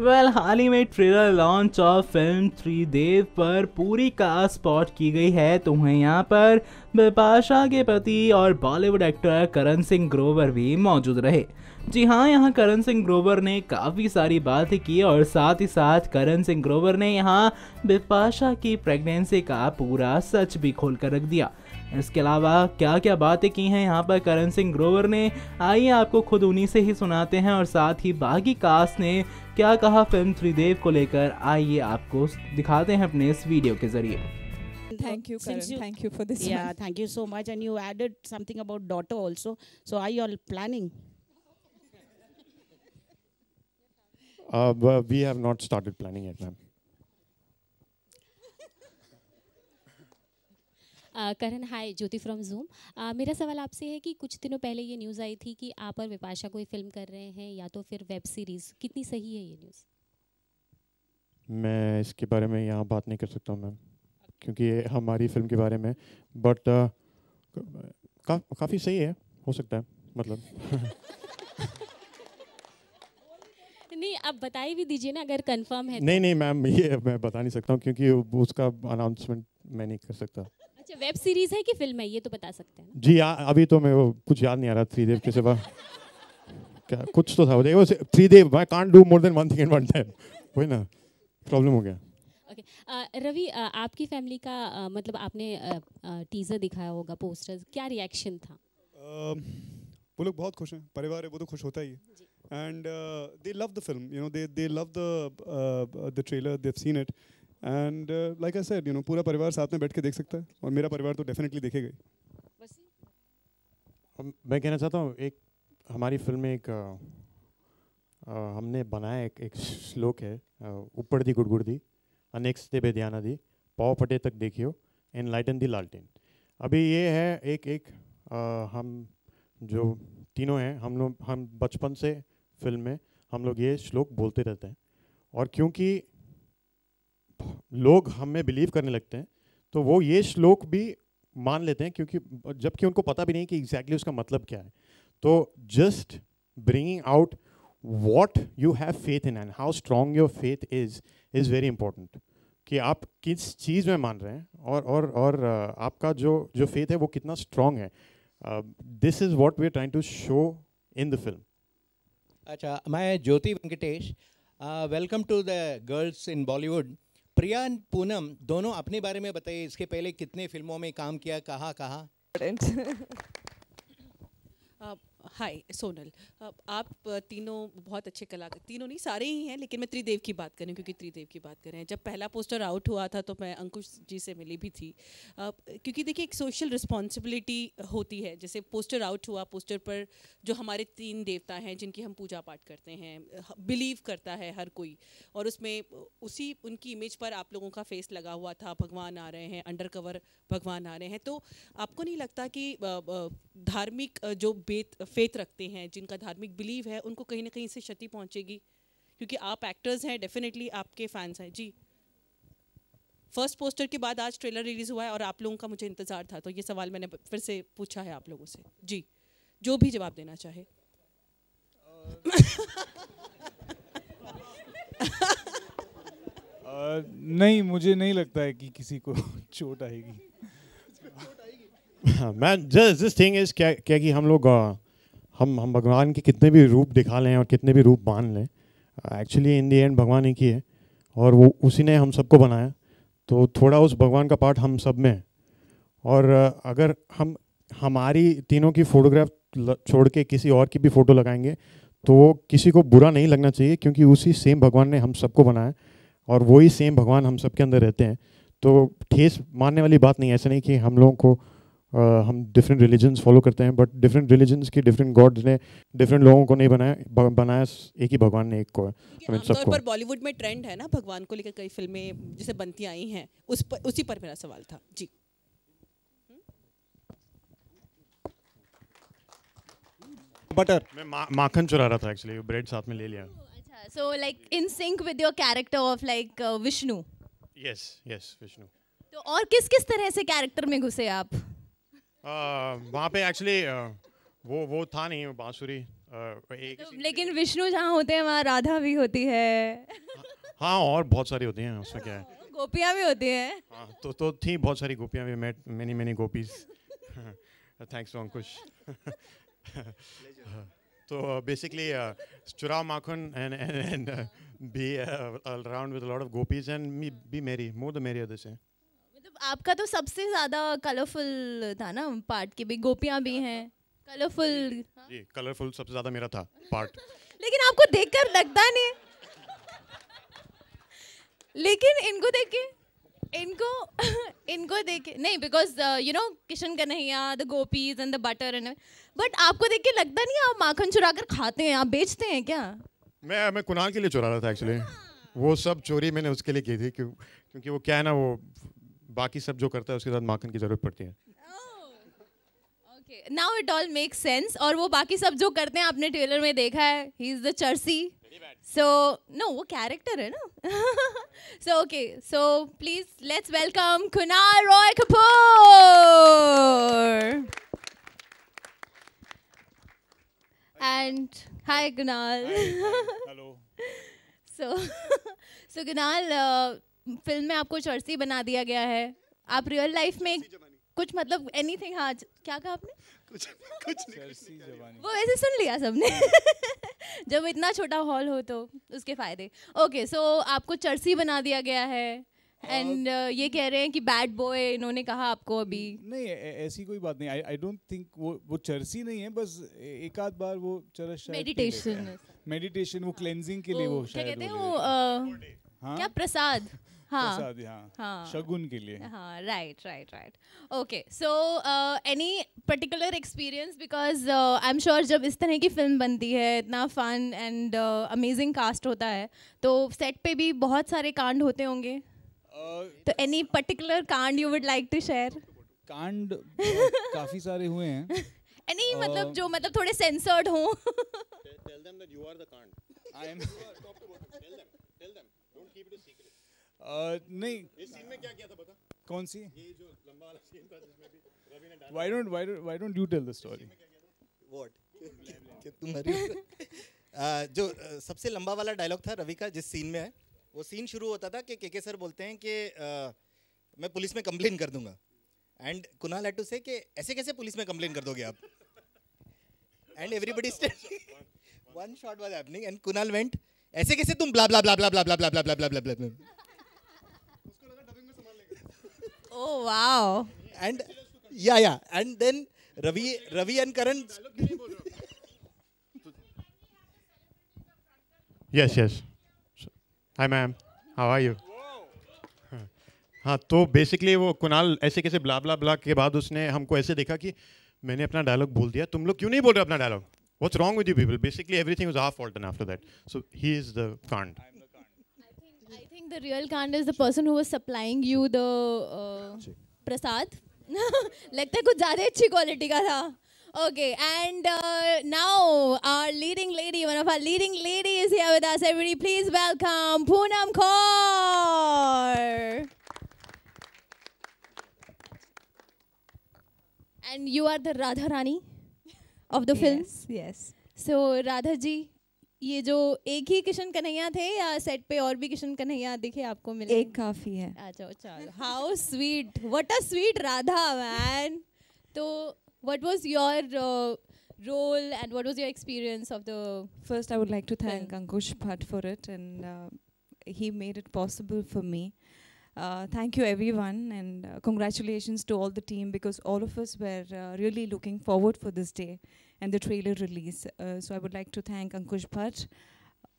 हाल ही में trailer launch of film त्रिदेव पर पूरी कास्ट स्पॉट की गई है। तो वहीं यहाँ पर बिपाशा के पति और बॉलीवुड एक्टर करण सिंह ग्रोवर भी मौजूद रहे। जी हाँ, यहाँ करण सिंह ग्रोवर ने काफ़ी सारी बातें की और साथ ही साथ करण सिंह ग्रोवर ने यहाँ बिपाशा की प्रेगनेंसी का पूरा सच भी खोल कर रख दिया। इसके अलावा क्या क्या बातें की हैं यहाँ पर करण सिंह ग्रोवर ने, आइए आपको खुद उन्हीं से ही सुनाते हैं। और साथ ही बाकी कास्ट ने क्या कहा फिल्म त्रिदेव को लेकर, आइए आपको दिखाते हैं अपने इस वीडियो के जरिए। Thank you, Karan. Thank you for this. Yeah, one. thank you so much. And you added something about daughter also. So are you all planning? We have not started planning yet, ma'am. Karan, hi, Jyoti from zoom. मेरा सवाल आपसे है कि कुछ दिनों पहले ये news आई थी कि आप और विपाशा कोई फिल्म कर रहे हैं या तो फिर वेब सीरीज़, कितनी सही है ये न्यूज़? मैं इसके बारे में यहाँ बात नहीं कर सकता हूँ मैम, क्योंकि ये हमारी फिल्म के बारे में। बट काफ़ी सही है, हो सकता है मतलब। नहीं, आप बताई भी दीजिए ना अगर कंफर्म है। नहीं मैम, ये मैं बता नहीं सकता हूँ क्योंकि उसका अनाउंसमेंट मैं नहीं कर सकता। अच्छा, वेब सीरीज़ है कि फिल्म है, ये तो बता सकते हैं ना? जी अभी तो मैं वो कुछ याद नहीं आ रहा त्रिदेव के सिवा। क्या कुछ तो था वो Tridev, I can't do more than one thing at one time, वही ना प्रॉब्लम हो गया। ओके, रवि, आपकी फैमिली का मतलब आपने टीजर दिखाया होगा, पोस्टर्स, क्या रिएक्शन था? वो लोग बहुत खुश हैं, परिवार है वो तो खुश होता ही है। And they love the film, you know, they love the trailer, they have seen it and like I said, you know, पूरा परिवार साथ में बैठ के देख सकता है और मेरा परिवार तो डेफिनेटली देखेगा ही। मैं कहना चाहता हूँ, एक हमारी फिल्म में एक हमने बनाया एक श्लोक है, ऊपर दी गुड़गुड़ दी, अनेक्स दे बेध्याना दी, पाव फटे तक देखियो, एनलाइटन दी लालटेन। अभी ये है एक हम जो तीनों हैं, हम बचपन से फिल्म में हम लोग ये श्लोक बोलते रहते हैं, और क्योंकि लोग हमें बिलीव करने लगते हैं तो वो ये श्लोक भी मान लेते हैं, क्योंकि जबकि उनको पता भी नहीं कि एग्जैक्टली उसका मतलब क्या है। तो just bringing out what you have faith in and how strong your faith is very important, कि आप किस चीज़ में मान रहे हैं और आपका जो faith है वो कितना strong है। This is what we are trying to show in the film. अच्छा, मैं Jyoti Venkatesh, welcome to the girls in Bollywood. Priya और पूनम दोनों अपने बारे में बताइए, इसके पहले कितने फिल्मों में काम किया, कहाँ? हाय सोनल, आप तीनों बहुत अच्छे कलाकार, तीनों नहीं सारे ही हैं, लेकिन मैं त्रिदेव की बात करें क्योंकि त्रिदेव की बात करें। जब पहला पोस्टर आउट हुआ था तो मैं अंकुश जी से मिली भी थी, क्योंकि देखिए एक सोशल रिस्पॉन्सिबिलिटी होती है। जैसे पोस्टर आउट हुआ, पोस्टर पर जो हमारे 3 देवता हैं जिनकी हम पूजा पाठ करते हैं, बिलीव करता है हर कोई, और उसमें उसी उनकी इमेज पर आप लोगों का फेस लगा हुआ था, भगवान आ रहे हैं, अंडर कवर भगवान आ रहे हैं। तो आपको नहीं लगता कि धार्मिक जो फेथ रखते हैं, जिनका धार्मिक बिलीव है, उनको कहीं ना कहीं से क्षति पहुंचेगी? क्योंकि आप एक्टर्स हैं, डेफिनेटली आपके फैंस हैं। जी, फर्स्ट पोस्टर के बाद आज ट्रेलर रिलीज हुआ है और आप लोगों का मुझे इंतजार था, तो ये सवाल मैंने फिर से पूछा है आप लोगों से। जी, जो भी जवाब देना चाहे। नहीं, मुझे नहीं लगता है कि किसी को चोट आएगी। मैन, दिस थिंग इज क्या कि हम लोग हम भगवान के कितने भी रूप दिखा लें और कितने भी रूप मान लें, एक्चुअली इन दी एंड भगवान एक ही है और वो उसी ने हम सबको बनाया। तो थोड़ा उस भगवान का पार्ट हम सब में है, और अगर हम हमारी तीनों की फोटोग्राफ छोड़ के किसी और की भी फ़ोटो लगाएंगे तो वो किसी को बुरा नहीं लगना चाहिए, क्योंकि उसी सेम भगवान ने हम सबको बनाया और वही सेम भगवान हम सबके अंदर रहते हैं। तो ठेस मारने वाली बात नहीं है। ऐसा नहीं कि हम लोगों को हम डिफरेंट रिलीजन्स फॉलो करते हैं, बट डिफरेंट रिलीजन्स की डिफरेंट गॉड्स ने डिफरेंट लोगों को नहीं बनाया एक ही भगवान ने एक को है। आमतौर पर बॉलीवुड में ट्रेंड है ना भगवान को लेकर, कई फिल्में जैसे बनती आई हैं, उसी पर मेरा सवाल था। जी, बटर मैं माखन चुरा रहा था एक्चुअली, ब्रेड साथ में ले लिया। अच्छा, so like in sync with your character of like Vishnu. Yes, Vishnu. तो और किस तरह से कैरेक्टर में घुसे आप? वहाँ पे एक्चुअली वो था नहीं, बांसुरी लेकिन विष्णु जहाँ होते हैं वहाँ राधा भी होती है। हाँ, और बहुत सारी होती हैं, उसमें क्या है, गोपियाँ भी होती हैं। हाँ, तो थी बहुत सारी गोपियाँ भी, met many gopies. Thanks to Ankush. So basically, churao makhun and be around with a lot of gopis and be merry. More the merrier they say. मतलब आपका तो सबसे ज़्यादा कलरफुल था ना पार्ट, की भी गोपियाँ भी हैं, कलरफुल। जी, कलरफुल सबसे ज़्यादा मेरा था पार्ट। लेकिन आपको देखकर लगता नहीं है, लेकिन इनको देख के इनको देख के नहीं, because you know Kishan Kanhaiya, the gopis and the butter and, but आपको देख के लगता नहीं आप माखन चुरा कर खाते हैं, आप बेचते हैं क्या? मैं कुणाल के लिए चुरा रहा था एक्चुअली। वो सब चोरी मैंने उसके लिए की थी, क्योंकि वो क्या है ना, वो बाकी सब जो करता है उसके साथ माखन की जरूरत पड़ती है। Okay, now it all makes sense. और वो बाकी सब जो करते हैं आपने ट्रेलर में देखा है, he is the चर्सी। So no, वो कैरेक्टर है ना। So okay, so please let's welcome Kunal Roy Kapoor. And hi Kunal. Hello. So Kunal, film में आपको चर्सी बना दिया गया है। आप रियल लाइफ में कुछ मतलब एनीथिंग, हाँ क्या कहा आपने? कुछ वो वैसे सुन लिया सबने। जब इतना छोटा हॉल हो तो उसके फायदे। ओके, सो आपको चर्सी बना दिया गया है एंड ये कह रहे हैं कि बैड बॉय इन्होंने कहा आपको अभी। नहीं, ऐसी कोई बात नहीं। आई डोंट थिंक वो चर्सी नहीं है, बस एक आध बार वो चरस मेडिटेशन वो क्लेंजिंग के लिए वो शायद क्या कहते हैं वो क्या प्रसाद, प्रसाद, हाँ, शगुन के लिए। हाँ, right. Okay, so any particular experience, because I am sure जब इस तरह की फिल्म बनती है, इतना फन एंड अमेजिंग कास्ट होता है, तो सेट पे भी बहुत सारे कांड होते होंगे, तो एनी पर्टिकुलर कांड you would like to share? कांड काफी सारे हुए हैं। एनी मतलब जो मतलब थोड़े सेंसर्ड हों। Tell them that you are the Kand. I am. Tell them. Don't keep it a secret. नहीं, इस सीन में क्या किया था बता? कौन सी? ये जो लंबा वाला सीन था जिसमें भी रवि ने Why don't you tell the story? What? कि तुम्हारी जो सबसे लंबा वाला डायलॉग था रवि का, जिस सीन में है, वो सीन शुरू होता था कि के सर बोलते हैं कि मैं पुलिस में कंप्लेन कर दूंगा, एंड कुणाल हैड टू से कि ऐसे कैसे पुलिस में कंप्लेन कर दोगे आप, and everybody one shot was happening and Kunal went ऐसे कैसे तुम ब्ला ब्ला ब्ला ब्ला ब्ला ब्ला ब्ला ब्ला ब्ला ब्ला ब्ला। Oh wow. And yeah, and then Ravi and Karan. Yes. Hi ma'am, how are you? हाँ, तो बेसिकली वो कुणाल ऐसे कैसे ब्ला ब्ला ब्ला के बाद उसने हमको ऐसे देखा कि मैंने अपना डायलॉग बोल दिया, तुम लोग क्यों नहीं बोल रहे अपना dialogue? What's wrong with you people? Basically everything was our fault, and after that, so he is the Kand. I think the real Kand is the person who was supplying you the prasad. लगता है कुछ ज़्यादा अच्छी quality का था। Okay, and now our leading lady, one of our leading ladies is here with us. Everybody, please welcome Poonam Kaur. And you are the Radha Rani of the film. Yes. So Radha जी, ये जो एक ही किशन कन्हैया थे या set पे और भी किशन कन्हैया दिखे आपको मिले? एक काफी है। अच्छा, चलो। How sweet, what a sweet Radha man. तो what was your role and what was your experience of the? First, I would like to thank Ankush Bhatt for it, and he made it possible for me. Thank you everyone, and congratulations to all the team, because all of us were really looking forward for this day and the trailer release. So I would like to thank Ankush Bhatt,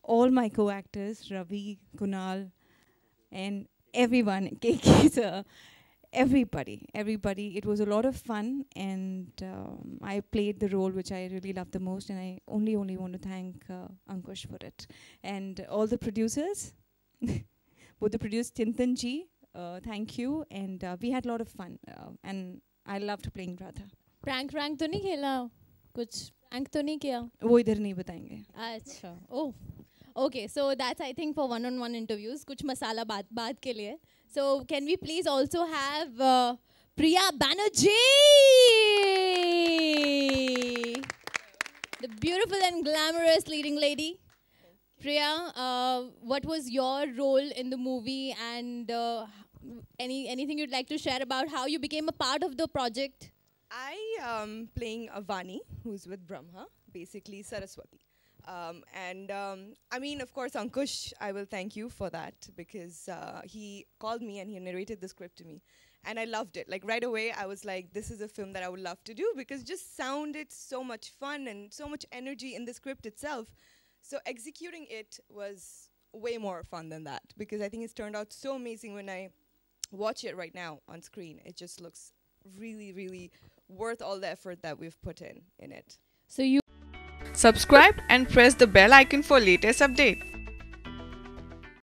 all my co-actors, Ravi, Kunal, and everyone, KK sir, everybody. It was a lot of fun, and I played the role which I really loved the most, and I only want to thank Ankush for it. And all the producers, both the producer Chintan ji, thank you, and we had a lot of fun, and I loved playing Radha. Prank तो नहीं खेला? कुछ prank तो नहीं किया? वो इधर नहीं बताएंगे। अच्छा, oh, okay, so that's I think for one-on-one interviews, कुछ मसाला बात के लिए. So can we please also have Priya Banerjee? the beautiful and glamorous leading lady. Priya, what was your role in the movie, and anything you'd like to share about how you became a part of the project? I am playing Avani, who's with Brahma, basically Saraswati. I mean, of course, Ankush, I will thank you for that, because he called me and he narrated the script to me. And I loved it. Like right away, I was like, this is a film that I would love to do, because it just sounded so much fun and so much energy in the script itself. So executing it was way more fun than that, because I think it's turned out so amazing when I watch it right now on screen. It just looks really, really worth all the effort that we've put in it. So you subscribe and press the bell icon for latest update.